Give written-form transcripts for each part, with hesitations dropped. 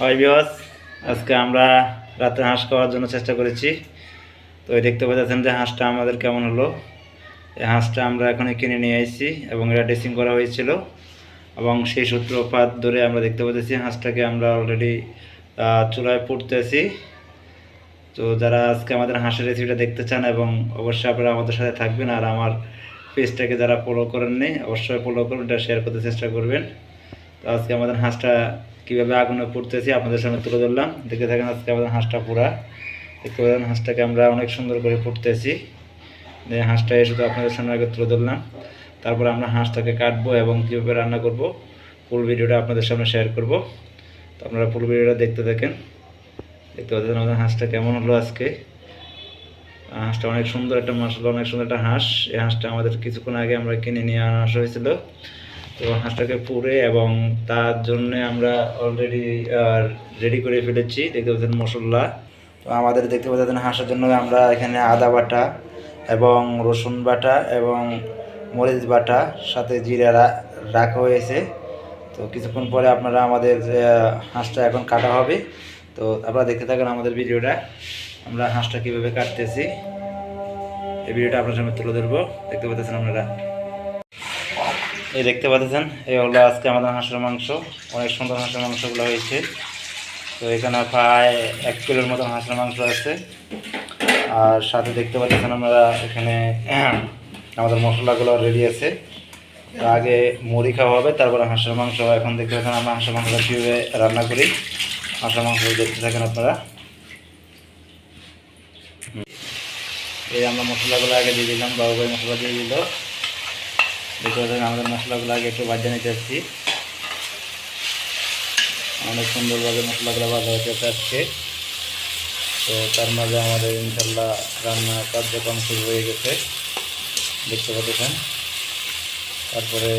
হয় ভিউয়ার্স, আজকে আমরা রাতে হাঁস খাওয়ার জন্য চেষ্টা করেছি। তো এই দেখতে পাচ্ছেন যে হাঁসটা আমাদের কেমন হলো। এই হাঁসটা আমরা এখনই কিনে নিয়ে এসেছি এবং এটা ড্রেসিং করা হয়েছিল এবং সেই সূত্রপাত ধরে আমরা দেখতে পাচ্ছি হাঁসটাকে আমরা অলরেডি চুলায় পুড়তেছি। তো যারা আজকে আমাদের হাঁসের রেসিপিটা দেখতে চান এবং অবশ্যই আপনারা আমাদের সাথে থাকবেন, আর আমার পেজটাকে যারা ফলো করেননি অবশ্যই ফলো করবেন, এটা শেয়ার করতে চেষ্টা করবেন। তো আজকে আমাদের হাঁসটা কীভাবে আগুনে পুড়তেছি আপনাদের সামনে তুলে ধরলাম। দেখতে থাকেন আজকে আমাদের হাঁসটা পুরা। দেখতে পাচ্ছেন হাঁসটাকে আমরা অনেক সুন্দর করে পুড়তেছি। হাঁসটা শুধু আপনাদের সামনে আগে তুলে ধরলাম, তারপর আমরা হাঁসটাকে কাটবো এবং কীভাবে রান্না করব ফুল ভিডিওটা আপনাদের সামনে শেয়ার করব। তো আপনারা ফুল ভিডিওটা দেখতে থাকেন। দেখতে পাচ্ছেন আমাদের হাঁসটা কেমন হলো আজকে। হাঁসটা অনেক সুন্দর একটা, মাশাআল্লাহ অনেক সুন্দর একটা হাঁস। এই হাঁসটা আমাদের কিছুক্ষণ আগে আমরা কিনে নিয়ে আসা হয়েছিল। তো হাঁসটাকে পুড়ে এবং তার জন্য আমরা অলরেডি রেডি করে ফেলেছি। দেখতে পাচ্ছেন মশলা। তো আমাদের দেখতে পাচ্ছেন হাঁসের জন্য আমরা এখানে আদা বাটা এবং রসুন বাটা এবং মরিচ বাটা সাথে জিরা রাখা হয়েছে। তো কিছুক্ষণ পরে আপনারা আমাদের হাঁসটা এখন কাটা হবে। তো আপনারা দেখতে থাকেন আমাদের ভিডিওটা, আমরা হাঁসটা কীভাবে কাটতেছি এই ভিডিওটা আপনার সামনে তুলে ধরবো। দেখতে পাচ্ছেন আপনারা, এই দেখতে পাচ্ছেন এই হলো আজকে আমাদের হাঁসের মাংস। অনেক সুন্দর হাঁসের মাংসগুলো হয়েছে। তো এখানে প্রায় 1 কিলোর মতন হাঁসের মাংস আছে। আর সাথে দেখতে পাচ্ছেন আমরা এখানে আমাদের মশলাগুলো রেডি আছে। আগে মুড়ি খাওয়া হবে, তারপরে হাঁসের মাংস। এখন দেখতে পাচ্ছেন আমরা হাঁসের মাংসটা কীভাবে রান্না করি। হাঁসের মাংস দেখতে থাকেন আপনারা। এই আমরা মশলাগুলো আগে দিয়ে দিলাম, বাবু ভাই মশলা দিয়ে দিল। দেখতে পাচ্ছেন আমাদের মশলাগুলো আগে একটু ভাজা নিতে আসছি। অনেক সুন্দরভাবে মশলাগুলো ভাজা হতে আজকে। তো তার মাঝে আমাদের ইনশাল্লাহ রান্না কার্যক্রম শুরু হয়ে গেছে, দেখতে পাচ্ছেন। তারপরে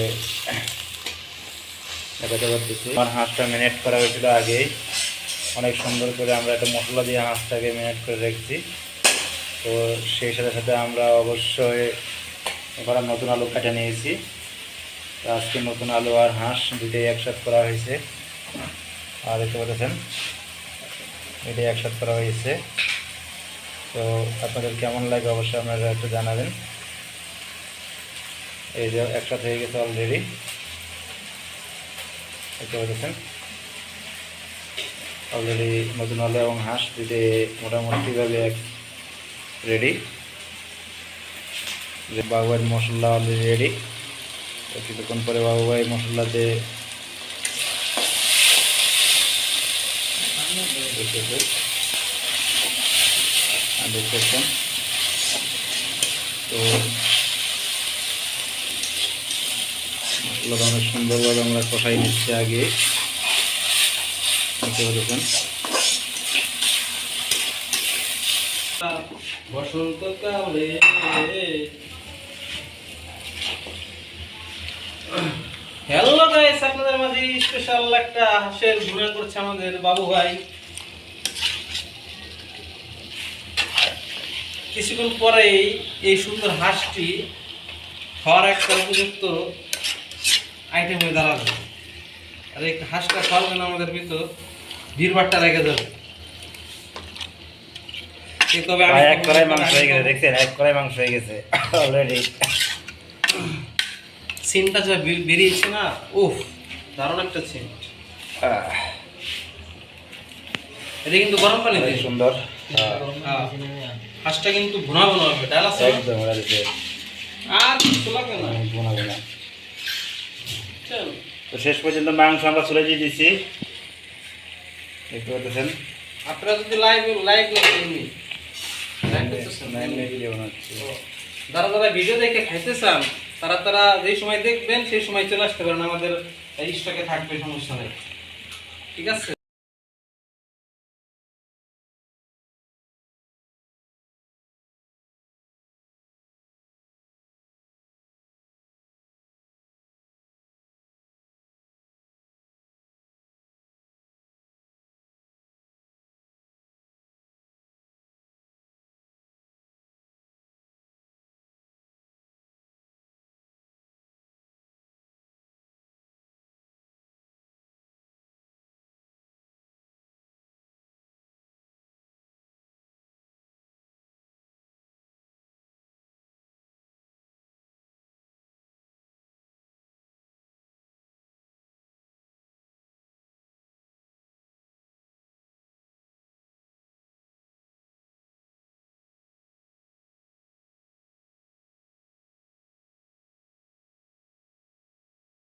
দেখাতে পারতেছি আমার হাঁসটা ম্যারিনেট করা হয়েছিল আগেই। অনেক সুন্দর করে আমরা একটা মশলা দিয়ে হাঁসটাকে ম্যারিনেট করে রেখেছি। তো সেই সাথে সাথে আমরা অবশ্যই এবার নতুন আলু কেটে নিয়েছি। তো আজকে নতুন আলু আর হাঁস দুটোই একসাথে করা হয়েছে। আর দেখতে পাচ্ছেন এটাই একসাথে করা হয়েছে। তো আপনাদের কেমন লাগে অবশ্যই আপনারা একটু জানাবেন। এই যে একসাথে হয়ে গেছে অলরেডি, দেখতে পাচ্ছেন অলরেডি নতুন আলু এবং হাঁস দুটোই মোটামুটিভাবে রেডি। যে বাবু ভাই মশলা অলরেডি রেডি। তো কিছুক্ষণ পরে বাবু ভাই মশলা দিয়ে দেখতেছেন। তো মশলাটা অনেক সুন্দরভাবে আমরা কষাই নিচ্ছি আগে, দেখতে পাচ্ছেন। বসন্তকালে হ্যালো গাইস, আপনাদের মাঝে স্পেশাল একটা হাঁসের ভুনা করছে আমাদের বাবু ভাই। কিছুক্ষণ পরেই এই সুন্দর হাঁসটি খাওয়ার একটা উপযুক্ত আইটেম হয়ে দাঁড়াবে। আর এই হাঁসটা খাওয়ার জন্য আমাদের ভিতর ভিড়ভাট্টা রেখে যাবে। তবে এক কড়াই মাংস হয়ে গেছে, দেখছেন এক কড়াই মাংস হয়ে গেছে অলরেডি। সিনটা যা বেরিয়েছে না, উফ দারুণ একটা সিন। এটা কিন্তু গরম পানি দিয়ে সুন্দর। হাঁসটা কিন্তু ভুনা ভুনা হবে, ডাল আছে একদম আর কিছু লাগবে না, ভুনা ভুনা। তো শেষ পর্যন্ত মাংস আমরা চলে দিয়ে দিচ্ছি, দেখতে পাচ্ছেন। আপনারা যদি লাইভ যারা ভিডিও দেখে খাইতে চান তারা যেই সময় দেখবেন সেই সময় চলে আসতে পারেন, আমাদের স্টকে থাকবে, সমস্যা নেই, ঠিক আছে।